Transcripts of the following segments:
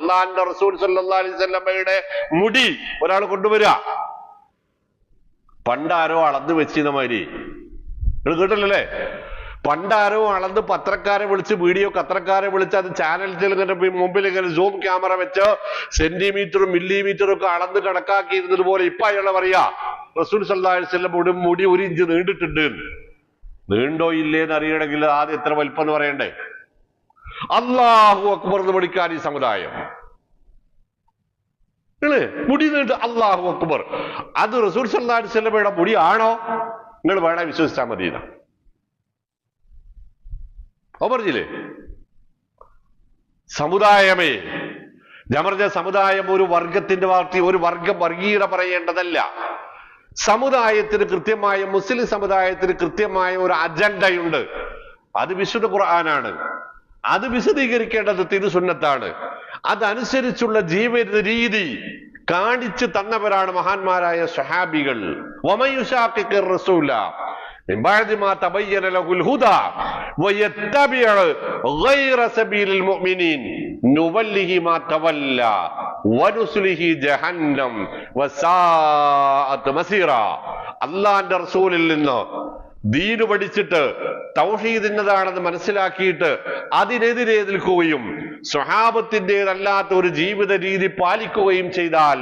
അള്ളാന്റെ റസൂൽ സല്ലല്ലാഹു അലൈഹി വസല്ലമയുടെ മുടി ഒരാൾ കൊണ്ടുവരിക. പണ്ടാരോ അളന്ന് വെച്ചിരുന്ന മാതിരി നിങ്ങൾ കേട്ടില്ലല്ലേ? പണ്ടാരോ അളന്ന് പത്രക്കാരെ വിളിച്ച് വീഡിയോ പത്രക്കാരെ വിളിച്ച് അത് ചാനൽസിൽ മുമ്പിൽ ഇങ്ങനെ സൂം ക്യാമറ വെച്ച് സെന്റിമീറ്ററും മില്ലിമീറ്ററും ഒക്കെ അളന്ന് കണക്കാക്കിയിരുന്നത് പോലെ ഇപ്പൊ അയാൾ പറയാ റസൂൽ സല്ലല്ലാഹു അലൈഹി വസല്ലം മുടി 1 ഇഞ്ച് നീണ്ടിട്ടുണ്ട്. നീണ്ടോ ഇല്ലേന്ന് അറിയണമെങ്കിൽ ആദ്യം എത്ര വലിപ്പം എന്ന് പറയണ്ടേ? അല്ലാഹു അക്ബർ എന്ന് പഠിക്കാൻ ഈ സമുദായം മുടി നീണ്ട് അല്ലാഹു അക്ബർ. അത് റസൂൽ സല്ലല്ലാഹു അലൈഹി വസല്ലമയുടെ മുടി ആണോ? നിങ്ങൾ വേണേ വിശ്വസിച്ചാൽ മതി. പറഞ്ഞില്ലേ സമുദായമേ? ഞാൻ പറഞ്ഞ സമുദായം ഒരു വർഗത്തിന്റെ പാർട്ടി, ഒരു വർഗം വർഗീയത പറയേണ്ടതല്ല. സമുദായത്തിന് കൃത്യമായ, മുസ്ലിം സമുദായത്തിന് കൃത്യമായ ഒരു അജണ്ടയുണ്ട്. അത് വിശുദ്ധ ഖുർആനാണ്. അത് വിശദീകരിക്കേണ്ടത് തിരുസുന്നത്താണ്. അതനുസരിച്ചുള്ള ജീവിത രീതി കാണിച്ചു തന്നവരാണ് മഹാന്മാരായ സ്വഹാബികൾ. വമയുശാഖിഖിർ റസൂല من بعد ما تبين له الهدى ويتبع غير سبيل المؤمنين نوله ما تولى ونصله جهنم وساءت مصيرا. അല്ലാഹുവിന്റെ റസൂലിൽ നിന്ന് ദീന് പഠിച്ചിട്ട് തൗഹീദ് എന്നതാണെന്ന് മനസ്സിലാക്കിയിട്ട് അതിനെതിരെ നിൽക്കുകയും സ്വഹാബത്തിൻ്റെതല്ലാത്ത ഒരു ജീവിത രീതി പാലിക്കുകയും ചെയ്താൽ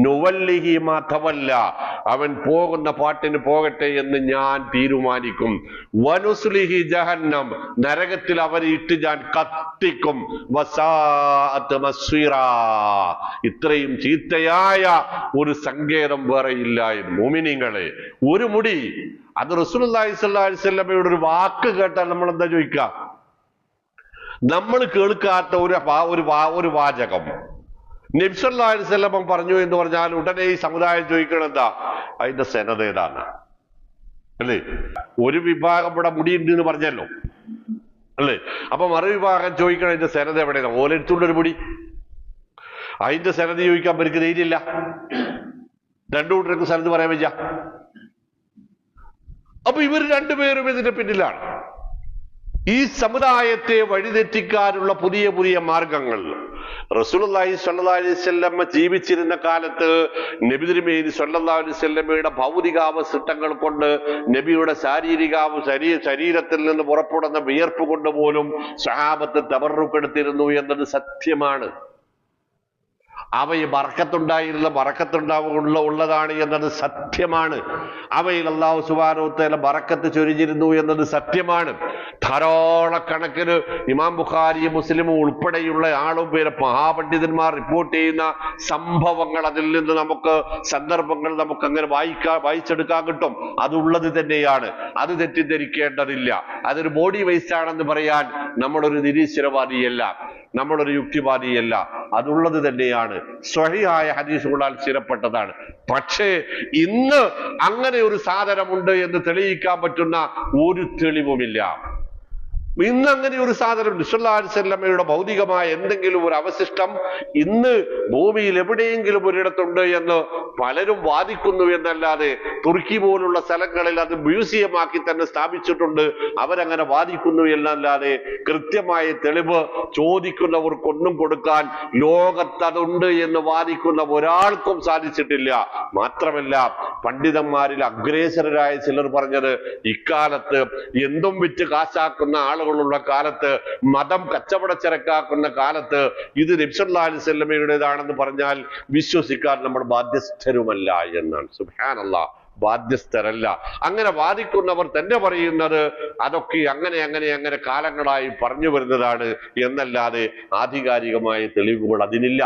നുവല്ലിഹി മാ തവല്ല, അവൻ പോകുന്ന പാട്ടിന് പോകട്ടെ എന്ന് ഞാൻ തീരുമാനിക്കും. വനുസ്ലിഹി ജഹന്നം, നരകത്തിൽ അവരെ ഇട്ട് ഞാൻ കത്തിക്കും. വസാഅത് മസ്വീറാ, ഇത്രയും ചീത്തയായ ഒരു സങ്കേതം വേറെ ഇല്ല. മുഅ്മിനീങ്ങളെ, ഒരു മുടി, അത് റസൂലുള്ളാഹി സ്വല്ലല്ലാഹു അലൈഹി വസല്ലമയുടെ ഒരു വാക്ക് കേട്ടാൽ നമ്മൾ എന്താ ചോദിക്കുക? നമ്മൾ കേൾക്കാത്ത ഒരു വാചകം നബി സല്ലല്ലാഹു അലൈഹി വസല്ലം പറഞ്ഞു എന്ന് പറഞ്ഞാൽ ഉടനെ ഈ സമുദായം ചോദിക്കണം എന്താ അതിന്റെ സനദ് ഏതാണ് അല്ലേ? ഒരു വിഭാഗം ഇവിടെ മുടിയുണ്ട് എന്ന് പറഞ്ഞല്ലോ അല്ലേ? അപ്പൊ മറുവിഭാഗം ചോദിക്കണം അതിന്റെ സനദ് എവിടെയാണ്? ഓലെടുത്തുള്ളൊരു മുടി, അതിന്റെ സനദ് ചോദിക്കാൻ അവർക്ക് ധൈര്യമില്ല. രണ്ടു കൂട്ടർക്ക് സനദ് പറയാൻ വയ്യ. അപ്പൊ ഇവർ രണ്ടുപേരും ഇതിന്റെ പിന്നിലാണ്. ഈ സമുദായത്തെ വഴിതെറ്റിക്കാനുള്ള പുതിയ പുതിയ മാർഗങ്ങൾ റസൂലുള്ളാഹി സ്വല്ലല്ലാഹു അലൈഹി വസല്ലം ജീവിച്ചിരുന്ന കാലത്ത് നബി തിരുമേനി സ്വല്ലല്ലാഹു അലൈഹി വസല്ലമയുടെ ഭൗതികാവസ്ഥകൾ കൊണ്ട്, നബിയുടെ ശരീരത്തിൽ നിന്ന് പുറപ്പെടുന്ന വിയർപ്പ് കൊണ്ട് പോലും സ്വഹാബത്ത് തബറുക്കെടുത്തിരുന്നു എന്നത് സത്യമാണ്. അവയിൽ ബറക്കത്തുള്ളതാണ് എന്നത് സത്യമാണ്. അവയിൽ അല്ലാഹു സുബ്ഹാനഹു വ തആല ബറക്കത്ത് ചൊരിഞ്ഞിരുന്നു എന്നത് സത്യമാണ്. ധാരാളക്കണക്കിന് ഇമാം ബുഖാരി മുസ്ലിമും ഉൾപ്പെടെയുള്ള പേരെ മഹാപണ്ഡിതന്മാർ റിപ്പോർട്ട് ചെയ്യുന്ന സംഭവങ്ങൾ, അതിൽ നിന്ന് സന്ദർഭങ്ങൾ നമുക്ക് അങ്ങനെ വായിച്ചെടുക്കാൻ കിട്ടും. അതുള്ളത് തന്നെയാണ്, അത് തെറ്റിദ്ധരിക്കേണ്ടതില്ല. അതൊരു ബോഡി വേസ്റ്റ് ആണെന്ന് പറയാൻ നമ്മളൊരു നിരീശ്വരവാദിയല്ല, നമ്മളൊരു യുക്തിവാദിയല്ല. അതുള്ളത് തന്നെയാണ്, സ്വഹീഹായ ഹദീസുകളാൽ സ്ഥിരപ്പെട്ടതാണ്. പക്ഷേ ഇന്ന് അങ്ങനെ ഒരു സാധനമുണ്ട് എന്ന് തെളിയിക്കാൻ പറ്റുന്ന ഒരു തെളിവുമില്ല. ഇന്ന് അങ്ങനെ ഒരു സാധനം, സല്ലല്ലാഹു അലൈഹി വസല്ലമയുടെ ഭൗതികമായ എന്തെങ്കിലും ഒരു അവശിഷ്ടം ഇന്ന് ഭൂമിയിൽ എവിടെയെങ്കിലും ഒരിടത്തുണ്ട് എന്ന് പലരും വാദിക്കുന്നു എന്നല്ലാതെ, തുർക്കി പോലുള്ള സ്ഥലങ്ങളിൽ അത് മ്യൂസിയമാക്കി തന്നെ സ്ഥാപിച്ചിട്ടുണ്ട്, അവരങ്ങനെ വാദിക്കുന്നു എന്നല്ലാതെ കൃത്യമായ തെളിവ് ചോദിക്കുന്നവർക്കൊന്നും കൊടുക്കാൻ ലോകത്തതുണ്ട് എന്ന് വാദിക്കുന്ന ഒരാൾക്കും സാധിച്ചിട്ടില്ല. മാത്രമല്ല, പണ്ഡിതന്മാരിൽ അഗ്രേസരരായ ചിലർ പറഞ്ഞത്, ഇക്കാലത്ത് എന്തും വിറ്റ് കാശാക്കുന്ന ആളുകളുള്ള കാലത്ത്, മതം കച്ചവടച്ചരക്കാക്കുന്ന കാലത്ത് ഇത് നബി സല്ലല്ലാഹു അലൈഹി വസല്ലമയുടേതാണെന്ന് പറഞ്ഞാൽ വിശ്വസിക്കാൻ നമ്മൾ ബാധ്യസ്ഥരുമല്ല എന്നാണ്. സുബ്ഹാനല്ലാഹ്, ബാധ്യസ്ഥരല്ല. അങ്ങനെ വാദിക്കുന്നവർ തന്നെ പറയുന്നത് അതൊക്കെ അങ്ങനെ കാലങ്ങളായി പറഞ്ഞു വരുന്നതാണ് എന്നല്ലാതെ ആധികാരികമായ തെളിവുകൾ അതിനില്ല.